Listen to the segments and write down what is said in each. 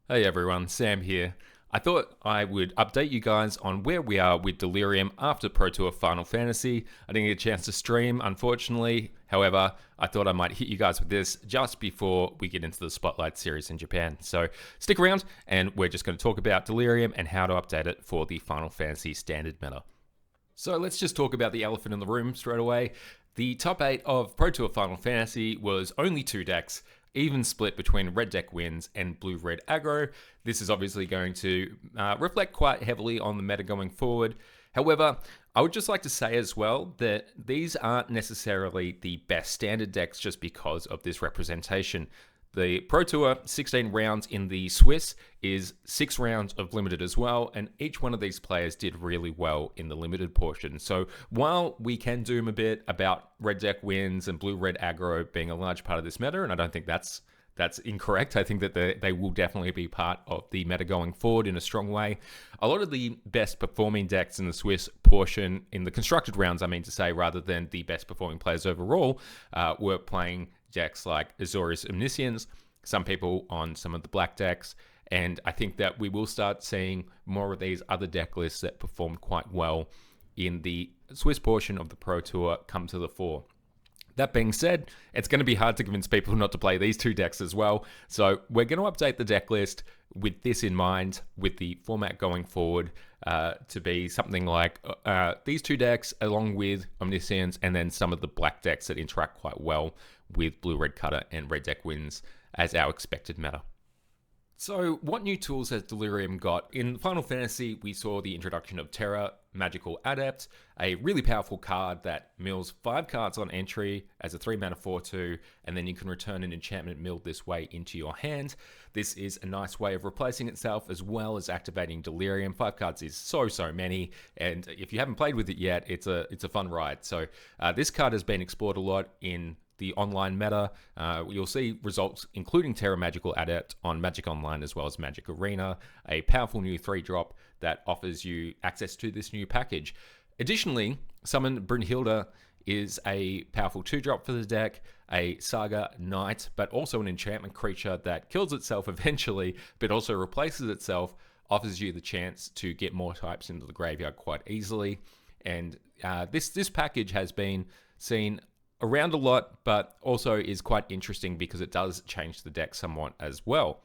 Hey everyone, Sam here. I thought I would update you guys on where we are with Delirium after Pro Tour Final Fantasy. I didn't get a chance to stream, unfortunately. However, I thought I might hit you guys with this just before we get into the Spotlight series in Japan. So stick around, and we're just going to talk about Delirium and how to update it for the Final Fantasy standard meta. So let's just talk about the elephant in the room straight away. The top 8 of Pro Tour Final Fantasy was only 2 decks, even split between red deck wins and blue-red aggro. This is obviously going to reflect quite heavily on the meta going forward. However, I would just like to say as well that these aren't necessarily the best standard decks just because of this representation. The Pro Tour 16 rounds in the Swiss is 6 rounds of limited as well, and each one of these players did really well in the limited portion. So while we can doom a bit about red deck wins and blue-red aggro being a large part of this meta, and I don't think that's incorrect. I think that they will definitely be part of the meta going forward in a strong way. A lot of the best performing decks in the Swiss portion, in the constructed rounds, I mean to say, rather than the best performing players overall, were playing decks like Azorius Omniscience, some people on some of the black decks, and I think that we will start seeing more of these other deck lists that performed quite well in the Swiss portion of the Pro Tour come to the fore. That being said, it's going to be hard to convince people not to play these 2 decks as well, so we're going to update the deck list with this in mind, with the format going forward to be something like these 2 decks along with Omniscience, and then some of the black decks that interact quite well with blue-red cutter and red deck wins as our expected meta. So what new tools has Delirium got? In Final Fantasy, we saw the introduction of Terra Magical Adept, a really powerful card that mills 5 cards on entry as a 3-mana 4/2, and then you can return an enchantment milled this way into your hand. This is a nice way of replacing itself as well as activating Delirium. 5 cards is so many, and if you haven't played with it yet, it's a fun ride. So this card has been explored a lot in the online meta. You'll see results including Terra Magical Adept on Magic Online as well as Magic Arena, a powerful new 3-drop that offers you access to this new package. Additionally, Summon Brynhilda is a powerful 2-drop for the deck, a Saga Knight, but also an enchantment creature that kills itself eventually, but also replaces itself, offers you the chance to get more types into the graveyard quite easily. And this package has been seen around a lot, but also is quite interesting because it does change the deck somewhat as well.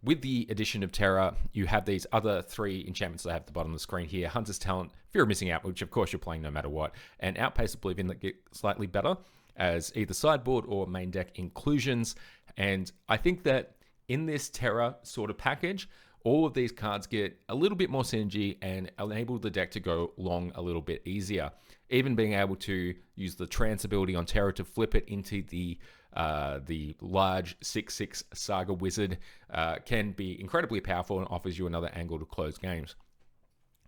With the addition of Terra, you have these other 3 enchantments that I have at the bottom of the screen here. Hunter's Talent, Fear of Missing Out, which of course you're playing no matter what, and Outpace Oblivion that get slightly better as either sideboard or main deck inclusions. And I think that in this Terra sort of package, all of these cards get a little bit more synergy and enable the deck to go long a little bit easier. Even being able to use the trance ability on Terra to flip it into the large 6/6 Saga Wizard can be incredibly powerful and offers you another angle to close games.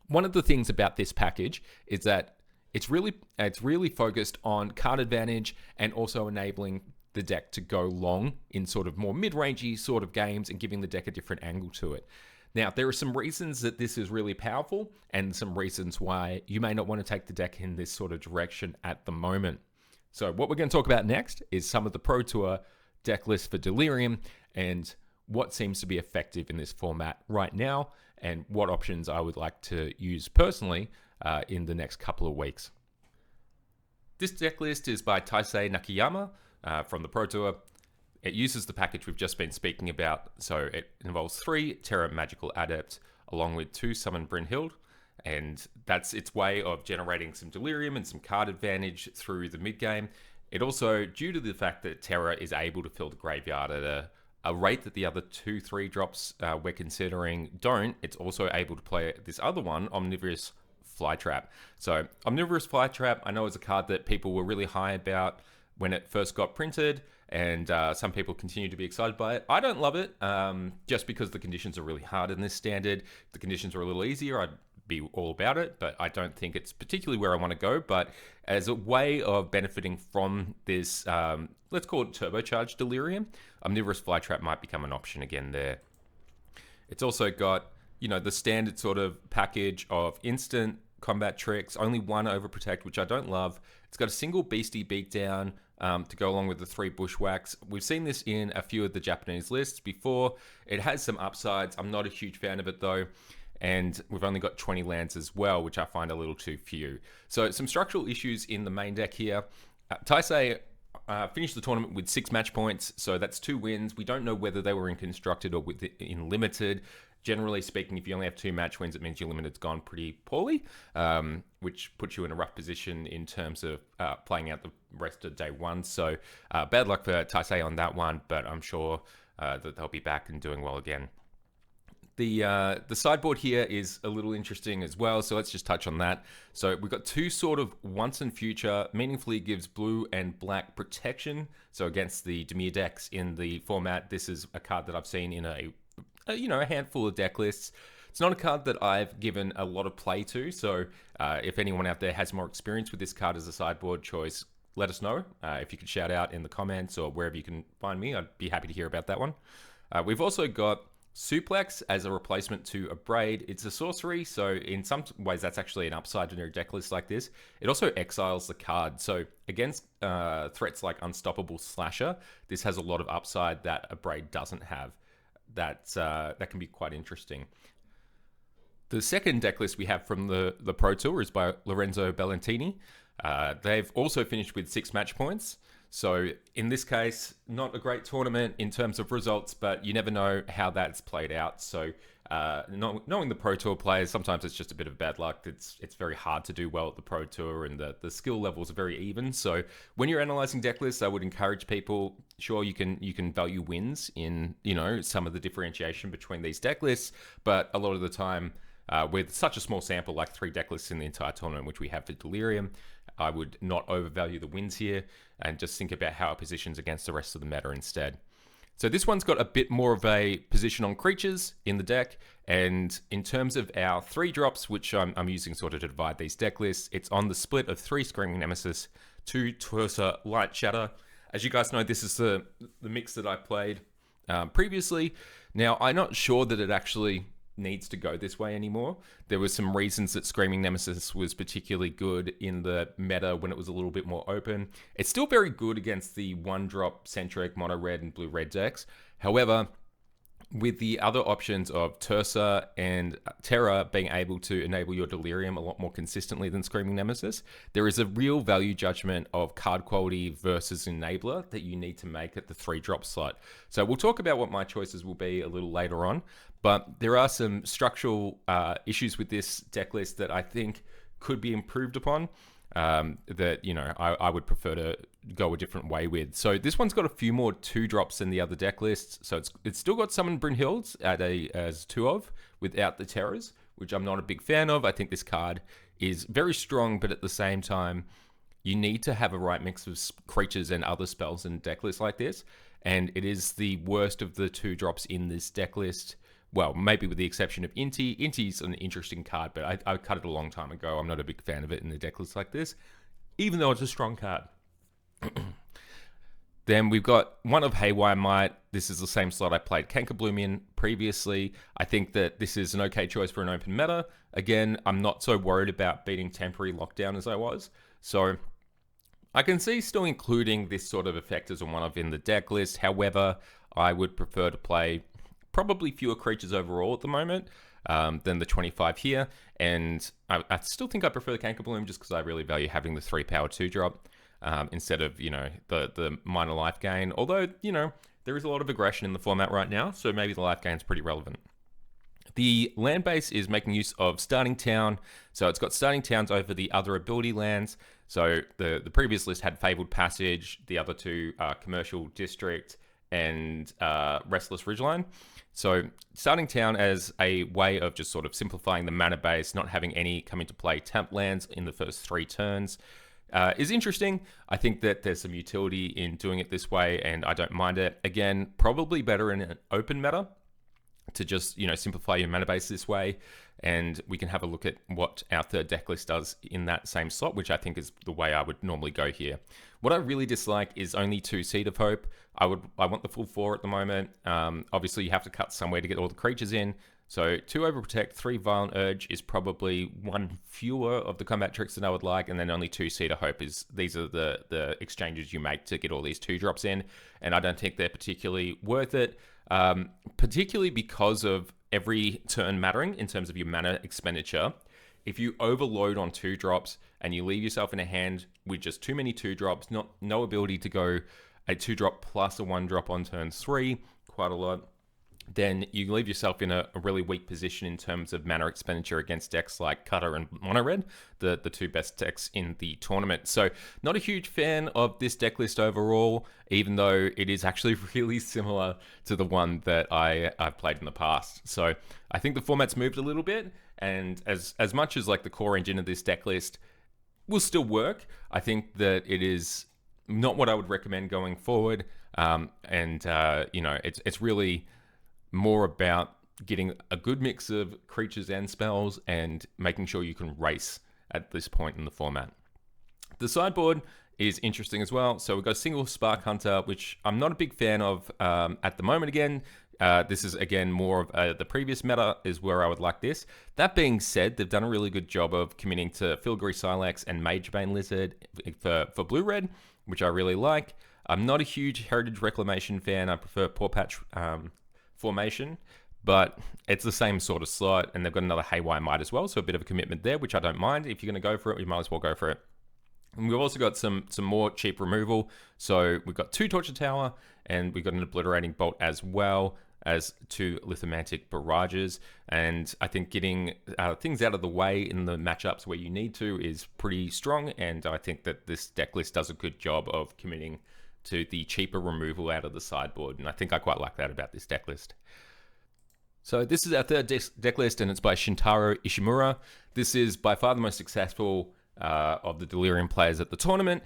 One of the things about this package is that it's really focused on card advantage and also enabling the deck to go long in sort of more mid-rangey sort of games and giving the deck a different angle to it. Now, there are some reasons that this is really powerful and some reasons why you may not want to take the deck in this sort of direction at the moment. So what we're going to talk about next is some of the Pro Tour deck lists for Delirium and what seems to be effective in this format right now and what options I would like to use personally in the next couple of weeks. This deck list is by Taisei Nakayama from the Pro Tour. It uses the package we've just been speaking about, so it involves 3 Terra Magical Adept along with 2 Summon Brynhild, and that's its way of generating some Delirium and some card advantage through the mid-game. It also, due to the fact that Terra is able to fill the graveyard at a rate that the other 2 3-drops we're considering don't, it's also able to play this other one, Omnivorous Flytrap. So Omnivorous Flytrap, I know is a card that people were really high about when it first got printed, and some people continue to be excited by it. I don't love it, just because the conditions are really hard in this standard. If the conditions are a little easier, I'd be all about it, but I don't think it's particularly where I want to go. But as a way of benefiting from this, let's call it turbocharged Delirium, Omnivorous Flytrap might become an option again there. It's also got, the standard sort of package of instant combat tricks, only one Overprotect, which I don't love. It's got a single Beastie Beatdown to go along with the 3 Bushwhacks. We've seen this in a few of the Japanese lists before. It has some upsides. I'm not a huge fan of it though. And we've only got 20 lands as well, which I find a little too few. So some structural issues in the main deck here. Taisei finished the tournament with 6 match points, so that's 2 wins. We don't know whether they were in constructed or in limited. Generally speaking, if you only have 2 match wins, it means your limited's gone pretty poorly, which puts you in a rough position in terms of playing out the rest of day 1. So bad luck for Taisei on that one, but I'm sure that they'll be back and doing well again. The sideboard here is a little interesting as well, so let's just touch on that. So we've got 2 sort of once and future, meaningfully gives blue and black protection. So against the Dimir decks in the format, this is a card that I've seen in a handful of deck lists. It's not a card that I've given a lot of play to, so if anyone out there has more experience with this card as a sideboard choice, let us know. If you could shout out in the comments or wherever you can find me, I'd be happy to hear about that one. We've also got Suplex as a replacement to Abrade. It's a sorcery, so in some ways that's actually an upside in your deck list like this. It also exiles the card, so against threats like Unstoppable Slasher, this has a lot of upside that Abrade doesn't have. That can be quite interesting. The second deck list we have from the Pro Tour is by Lorenzo Bellettini. They've also finished with 6 match points. So in this case, not a great tournament in terms of results, but you never know how that's played out. So knowing the Pro Tour players, sometimes it's just a bit of bad luck. It's very hard to do well at the Pro Tour, and the skill levels are very even. So when you're analyzing deck lists, I would encourage people, sure, you can value wins in some of the differentiation between these deck lists, but a lot of the time, with such a small sample, like 3 deck lists in the entire tournament, which we have for Delirium, I would not overvalue the wins here and just think about how it positions against the rest of the meta instead. So this one's got a bit more of a position on creatures in the deck, and in terms of our 3 drops, which I'm using sort of to divide these deck lists, it's on the split of 3 Screaming Nemesis, 2 Tersa Lightshatter. As you guys know, this is the mix that I played previously. Now, I'm not sure that it actually needs to go this way anymore. There were some reasons that Screaming Nemesis was particularly good in the meta when it was a little bit more open. It's still very good against the 1-drop centric mono red and blue red decks. However, with the other options of Tersa and Terra being able to enable your Delirium a lot more consistently than Screaming Nemesis, there is a real value judgment of card quality versus enabler that you need to make at the 3-drop slot. So we'll talk about what my choices will be a little later on, but there are some structural issues with this deck list that I think could be improved upon. That I would prefer to go a different way with. So this one's got a few more 2-drops than the other deck lists. So it's still got Summon Brynhilds as 2 of without the terrors, which I'm not a big fan of. I think this card is very strong, but at the same time, you need to have a right mix of creatures and other spells in deck lists like this. And it is the worst of the 2-drops in this deck list. Well, maybe with the exception of Inti. Inti's an interesting card, but I cut it a long time ago. I'm not a big fan of it in the deck list like this, even though it's a strong card. Then we've got one of Haywire Might. This is the same slot I played Cankerbloom in previously. I think that this is an okay choice for an open meta. Again, I'm not so worried about beating temporary lockdown as I was. So I can see still including this sort of effect as a one of in the deck list. However, I would prefer to play probably fewer creatures overall at the moment than the 25 here. And I still think I prefer the Cankerbloom just because I really value having the 3-power 2-drop instead of, the minor life gain. Although, there is a lot of aggression in the format right now, so maybe the life gain is pretty relevant. The land base is making use of Starting Town. So it's got Starting Towns over the other ability lands. So the previous list had Fabled Passage, the other 2 are Commercial District and Restless Ridgeline. So Starting Town as a way of just sort of simplifying the mana base, not having any come into play tapped lands in the first 3 turns is interesting. I think that there's some utility in doing it this way, and I don't mind it. Again, probably better in an open meta to just, simplify your mana base this way, and we can have a look at what our third deck list does in that same slot, which I think is the way I would normally go here. What I really dislike is only 2 Seed of Hope. I want the full 4 at the moment. Obviously, you have to cut somewhere to get all the creatures in. So 2 Overprotect, 3 Violent Urge is probably 1 fewer of the combat tricks that I would like, and then only 2 Cedar Hope. These are the exchanges you make to get all these 2-drops in, and I don't think they're particularly worth it, particularly because of every turn mattering in terms of your mana expenditure. If you overload on 2-drops and you leave yourself in a hand with just too many 2-drops, no ability to go a 2-drop plus a 1-drop on turn 3, quite a lot, then you leave yourself in a really weak position in terms of mana expenditure against decks like Cutter and Mono Red, the 2 best decks in the tournament. So not a huge fan of this deck list overall, even though it is actually really similar to the one that I've played in the past. So I think the format's moved a little bit, and as much as like the core engine of this deck list will still work, I think that it is not what I would recommend going forward. It's really more about getting a good mix of creatures and spells and making sure you can race at this point in the format. The sideboard is interesting as well. So we've got a single Spark Hunter, which I'm not a big fan of at the moment again. This is, again, more of the previous meta is where I would like this. That being said, they've done a really good job of committing to Filigree Silex and Magebane Lizard for blue-red, which I really like. I'm not a huge Heritage Reclamation fan. I prefer Pawpatch Formation, but it's the same sort of slot, and they've got another Haywire Might as well, so a bit of a commitment there, which I don't mind. If you're going to go for it, you might as well go for it. And we've also got some more cheap removal. So we've got 2 Torture Tower, and we've got an Obliterating Bolt as well as 2 Lithomantic Barrages. And I think getting things out of the way in the matchups where you need to is pretty strong, and I think that this deck list does a good job of committing to the cheaper removal out of the sideboard, and I think I quite like that about this deck list. So this is our third deck list, and it's by Shintaro Ishimura. This is by far the most successful of the Delirium players at the tournament,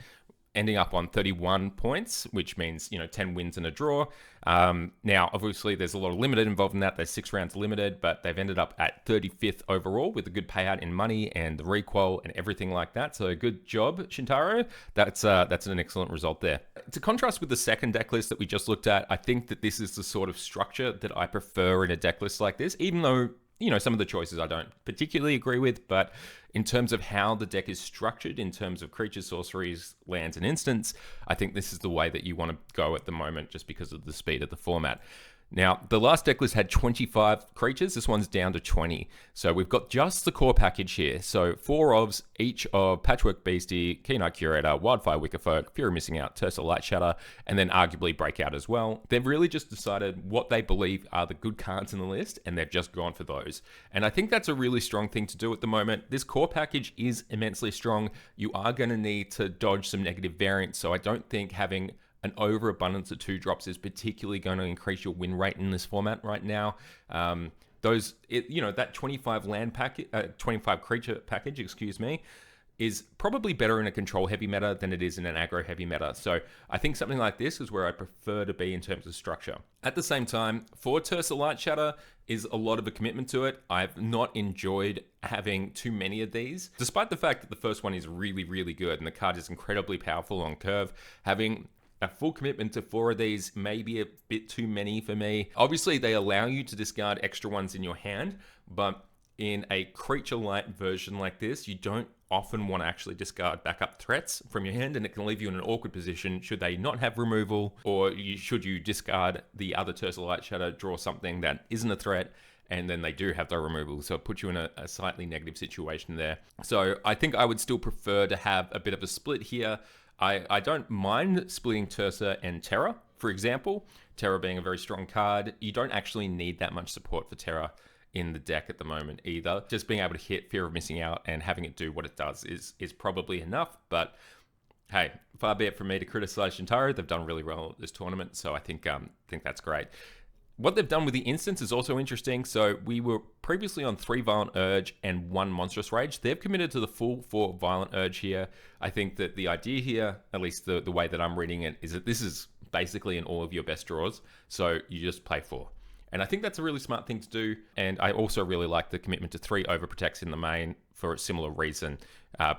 ending up on 31 points, which means, 10 wins and a draw. Now, obviously, there's a lot of limited involved in that. There's 6 rounds limited, but they've ended up at 35th overall with a good payout in money and the requal and everything like that. So good job, Shintaro. That's an excellent result there. To contrast with the second deck list that we just looked at, I think that this is the sort of structure that I prefer in a deck list like this, even though some of the choices I don't particularly agree with, but in terms of how the deck is structured, in terms of creatures, sorceries, lands, and instants, I think this is the way that you want to go at the moment just because of the speed of the format. Now, the last deck list had 25 creatures. This one's down to 20. So we've got just the core package here. So 4 ofs, each of Patchwork Beastie, Keen-Eyed Curator, Wildfire Wickerfolk, Fear of Missing Out, Tersa Lightshatter, and then arguably Breakout as well. They've really just decided what they believe are the good cards in the list, and they've just gone for those. And I think that's a really strong thing to do at the moment. This core package is immensely strong. You are going to need to dodge some negative variants, so I don't think having an overabundance of 2-drops is particularly going to increase your win rate in this format right now. That 25 land package, 25 creature package, is probably better in a control heavy meta than it is in an aggro heavy meta. So I think something like this is where I prefer to be in terms of structure. At the same time, for Tersa Lightshatter is a lot of a commitment to it. I've not enjoyed having too many of these, despite the fact that the first one is really, really good and the card is incredibly powerful on curve. Having a full commitment to 4 of these may be a bit too many for me. Obviously, they allow you to discard extra ones in your hand, but in a creature light version like this, you don't often want to actually discard backup threats from your hand, and it can leave you in an awkward position should they not have removal, or should you discard the other Tersa Lightshatter, draw something that isn't a threat, and then they do have the removal, so it puts you in a slightly negative situation there. So I think I would still prefer to have a bit of a split here. I don't mind splitting Tersa and Terra, for example. Terra being a very strong card. You don't actually need that much support for Terra in the deck at the moment either. Just being able to hit Fear of Missing Out and having it do what it does is probably enough. But hey, far be it from me to criticize Shintaro. They've done really well at this tournament, so I think that's great. What they've done with the instance is also interesting. So we were previously on 3 Violent Urge and 1 Monstrous Rage. They've committed to the full 4 Violent Urge here. I think that the idea here, at least the way that I'm reading it, is that this is basically in all of your best draws. So you just play 4. And I think that's a really smart thing to do. And I also really like the commitment to 3 Overprotects in the main for a similar reason.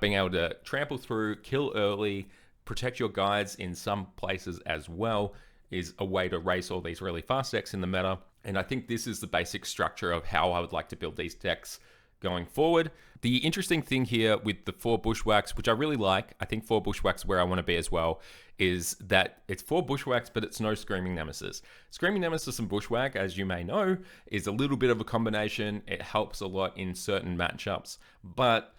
Being able to trample through, kill early, protect your guides in some places as well is a way to race all these really fast decks in the meta. And I think this is the basic structure of how I would like to build these decks going forward. The interesting thing here with the 4 Bushwhacks, which I really like, I think 4 Bushwhacks where I want to be as well, is that it's 4 Bushwhacks, but it's no Screaming Nemesis. Screaming Nemesis and Bushwhack, as you may know, is a little bit of a combination. It helps a lot in certain matchups, but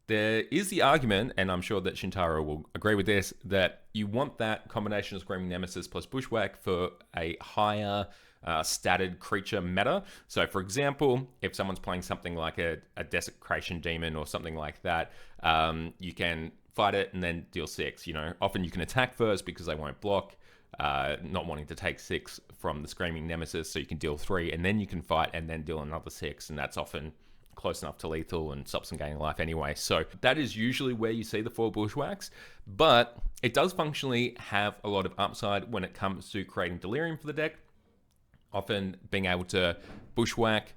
there is the argument, and I'm sure that Shintaro will agree with this, that you want that combination of Screaming Nemesis plus Bushwhack for a higher statted creature meta. So for example, if someone's playing something like a Desecration Demon or something like that, you can fight it and then deal 6. You know, often you can attack first because they won't block, not wanting to take 6 from the Screaming Nemesis, so you can deal 3 and then you can fight and then deal another 6, and that's often close enough to lethal and stops them gaining life anyway. So that is usually where you see the 4 Bushwhacks, but it does functionally have a lot of upside when it comes to creating Delirium for the deck. Often being able to Bushwhack,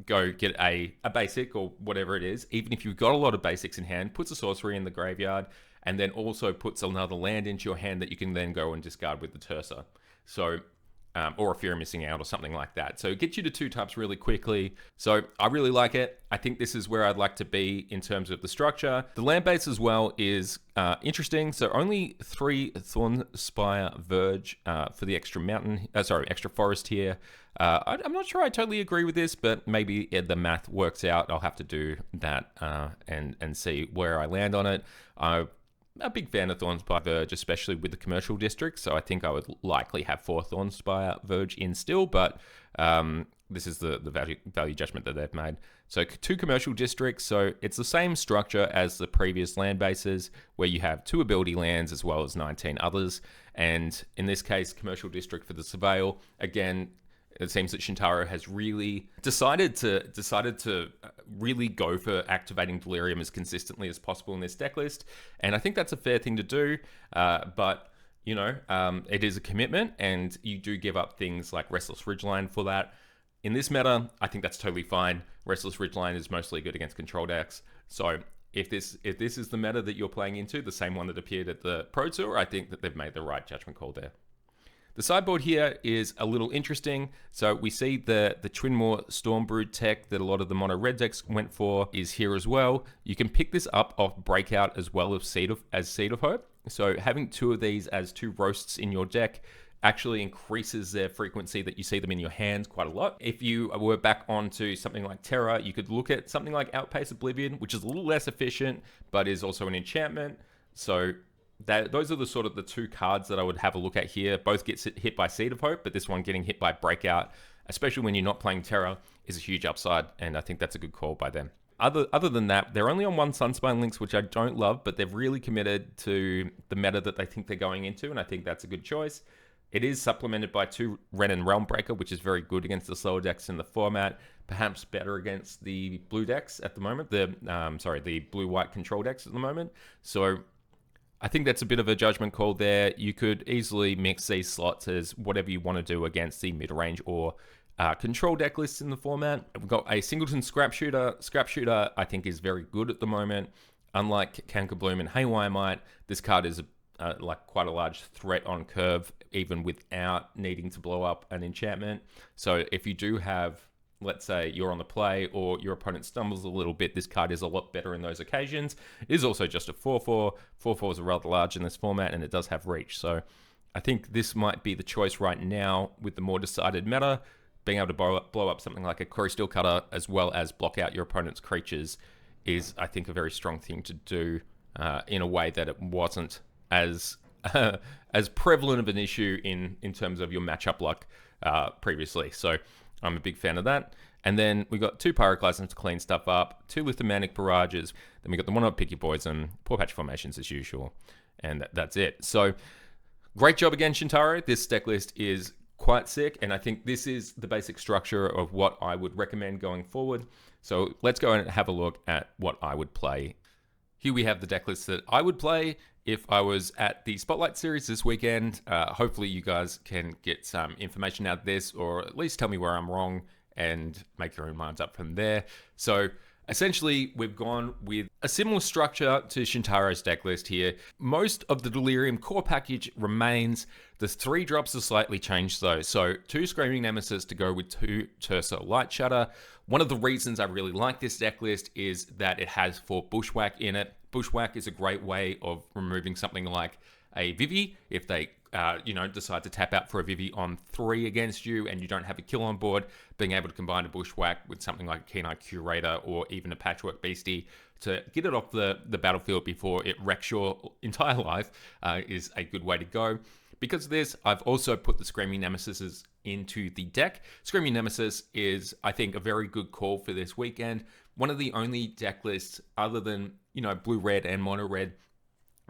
go get a basic or whatever it is, even if you've got a lot of basics in hand, puts a sorcery in the graveyard, and then also puts another land into your hand that you can then go and discard with the Tersa. So, or if you're missing out or something like that. So it gets you to 2 types really quickly. So I really like it. I think this is where I'd like to be in terms of the structure. The land base as well is interesting. So only 3 Thornspire Verge for the extra extra forest here. I'm not sure I totally agree with this, but maybe the math works out. I'll have to do that and see where I land on it. I'm a big fan of Thornspire Verge, especially with the commercial district, so I think I would likely have 4 Thornspire Verge in still, but this is the value judgment that they've made. So 2 commercial districts, so it's the same structure as the previous land bases, where you have 2 ability lands as well as 19 others, and in this case, commercial district for the Surveil. Again, it seems that Shintaro has really decided to really go for activating Delirium as consistently as possible in this deck list, and I think that's a fair thing to do. But you know, it is a commitment, and you do give up things like Restless Ridgeline for that. In this meta, I think that's totally fine. Restless Ridgeline is mostly good against control decks, so if this is the meta that you're playing into, the same one that appeared at the Pro Tour, I think that they've made the right judgment call there. The sideboard here is a little interesting. So we see the Twinmaw Stormbrood tech that a lot of the mono red decks went for is here as well. You can pick this up off Breakout as well as Seed of Hope. So having 2 of these as 2 roasts in your deck actually increases their frequency that you see them in your hands quite a lot. If you were back onto something like Terra, you could look at something like Outpace Oblivion, which is a little less efficient, but is also an enchantment. So those are the 2 cards that I would have a look at here. Both get hit by Seed of Hope, but this one getting hit by Breakout, especially when you're not playing Terra, is a huge upside, and I think that's a good call by them. Other than that, they're only on 1 Sunspine Links, which I don't love, but they've really committed to the meta that they think they're going into, and I think that's a good choice. It is supplemented by 2 Ren and Realmbreaker, which is very good against the slower decks in the format, perhaps better against the blue decks at the moment, the blue-white control decks at the moment. So I think that's a bit of a judgment call there. You could easily mix these slots as whatever you want to do against the mid-range or control deck lists in the format. We've got a Singleton Scrap Shooter. Scrap Shooter, I think, is very good at the moment. Unlike Cankerbloom and Haywire Might, this card is like quite a large threat on curve, even without needing to blow up an enchantment. So if you do have, let's say you're on the play or your opponent stumbles a little bit, this card is a lot better in those occasions. It is also just a 4/4. 4/4s are rather large in this format, and it does have reach. So I think this might be the choice right now with the more decided meta. Being able to blow up something like a Quarry Steel Cutter as well as block out your opponent's creatures is, I think, a very strong thing to do in a way that it wasn't as prevalent of an issue in terms of your matchup luck previously. So I'm a big fan of that. And then we got 2 Pyroclasms to clean stuff up, 2 Lithomantic Barrages, then we got the 1-up Picky Poison, Pawpatch Formations as usual, and that's it. So great job again, Shintaro. This deck list is quite sick, and I think this is the basic structure of what I would recommend going forward. So let's go and have a look at what I would play. Here we have the deck list that I would play if I was at the Spotlight Series this weekend. Hopefully you guys can get some information out of this, or at least tell me where I'm wrong and make your own minds up from there. So Essentially, we've gone with a similar structure to Shintaro's deck list here. Most of the Delirium core package remains. The 3 drops are slightly changed though. So 2 Screaming Nemesis to go with 2 Tersa Lightshatter. One of the reasons I really like this deck list is that it has 4 Bushwhack in it. Bushwhack is a great way of removing something like a Vivi if they decide to tap out for a Vivi on 3 against you and you don't have a kill on board. Being able to combine a Bushwhack with something like a Keen-Eyed Curator or even a Patchwork Beastie to get it off the battlefield before it wrecks your entire life is a good way to go. Because of this, I've also put the Screaming Nemesis into the deck. Screaming Nemesis is, I think, a very good call for this weekend. One of the only deck lists other than, blue-red and mono-red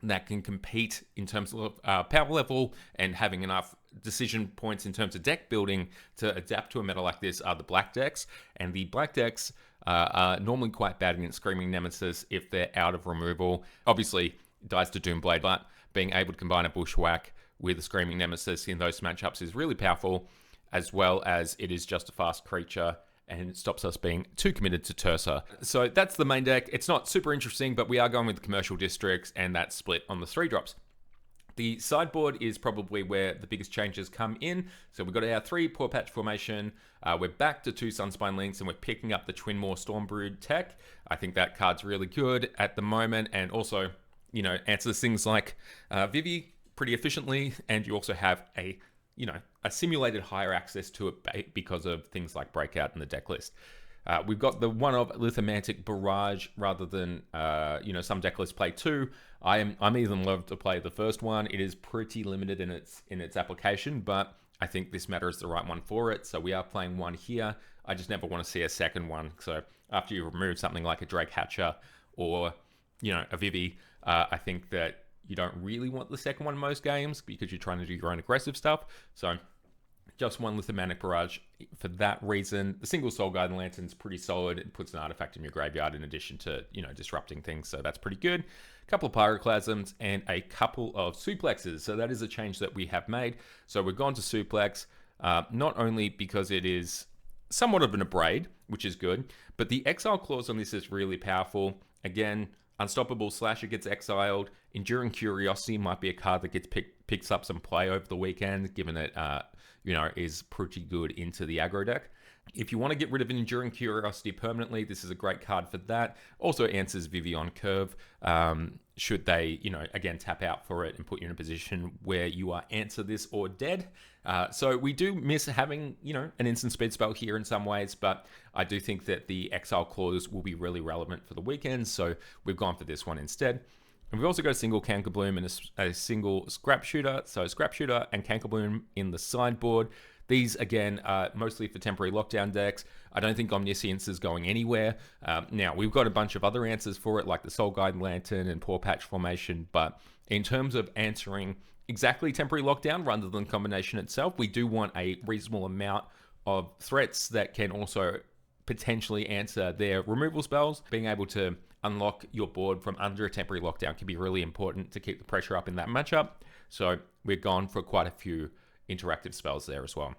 that can compete in terms of power level and having enough decision points in terms of deck building to adapt to a meta like this are the black decks. And the black decks are normally quite bad against Screaming Nemesis if they're out of removal. Obviously, dies to Doomblade, but being able to combine a Bushwhack with a Screaming Nemesis in those matchups is really powerful, as well as it is just a fast creature and it stops us being too committed to Tersa. So that's the main deck. It's not super interesting, but we are going with the commercial districts and that split on the 3 drops. The sideboard is probably where the biggest changes come in. So we've got our 3 Pawpatch Formation. We're back to 2 Sunspine Links and we're picking up the Twinmaw Stormbrood tech. I think that card's really good at the moment and also, answers things like Vivi pretty efficiently, and you also have a simulated higher access to it because of things like Breakout in the deck list. We've got the one of Lithomantic Barrage rather than some deck lists play 2. I'm even love to play the first one. It is pretty limited in its application, but I think this meta is the right one for it. So we are playing 1 here. I just never want to see a second one. So after you remove something like a Drake Hatcher or a Vivi, I think that you don't really want the second one most games because you're trying to do your own aggressive stuff. So just 1 Lithomantic Barrage for that reason. The single Soul Guardian Lantern's pretty solid. It puts an artifact in your graveyard in addition to, disrupting things. So that's pretty good. A couple of Pyroclasms and a couple of Suplexes. So that is a change that we have made. So we've gone to Suplex, not only because it is somewhat of an abrade, which is good, but the exile clause on this is really powerful. Again, Unstoppable Slasher gets exiled. Enduring Curiosity might be a card that picks up some play over the weekend, given it is pretty good into the aggro deck. If you want to get rid of an Enduring Curiosity permanently, this is a great card for that. Also answers Vivi on curve. Should they, again, tap out for it and put you in a position where you are answer this or dead. So we do miss having, an instant speed spell here in some ways, but I do think that the exile clause will be really relevant for the weekend. So we've gone for this one instead. And we've also got a single Cankerbloom and a single Scrap Shooter. So Scrap Shooter and Cankerbloom in the sideboard. These, again, are mostly for temporary lockdown decks. I don't think Omniscience is going anywhere. Now, we've got a bunch of other answers for it, like the Soul Guide Lantern and Pawpatch Formation. But in terms of answering exactly temporary lockdown rather than combination itself, we do want a reasonable amount of threats that can also potentially answer their removal spells. Being able to unlock your board from under a temporary lockdown can be really important to keep the pressure up in that matchup. So we've gone for quite a few interactive spells there as well.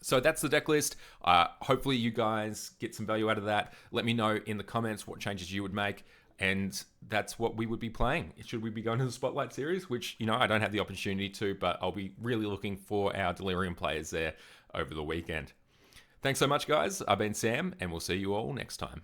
So that's the deck list. Hopefully you guys get some value out of that. Let me know in the comments what changes you would make. And that's what we would be playing. Should we be going to the Spotlight Series, which, I don't have the opportunity to, but I'll be really looking for our Delirium players there over the weekend. Thanks so much, guys. I've been Sam, and we'll see you all next time.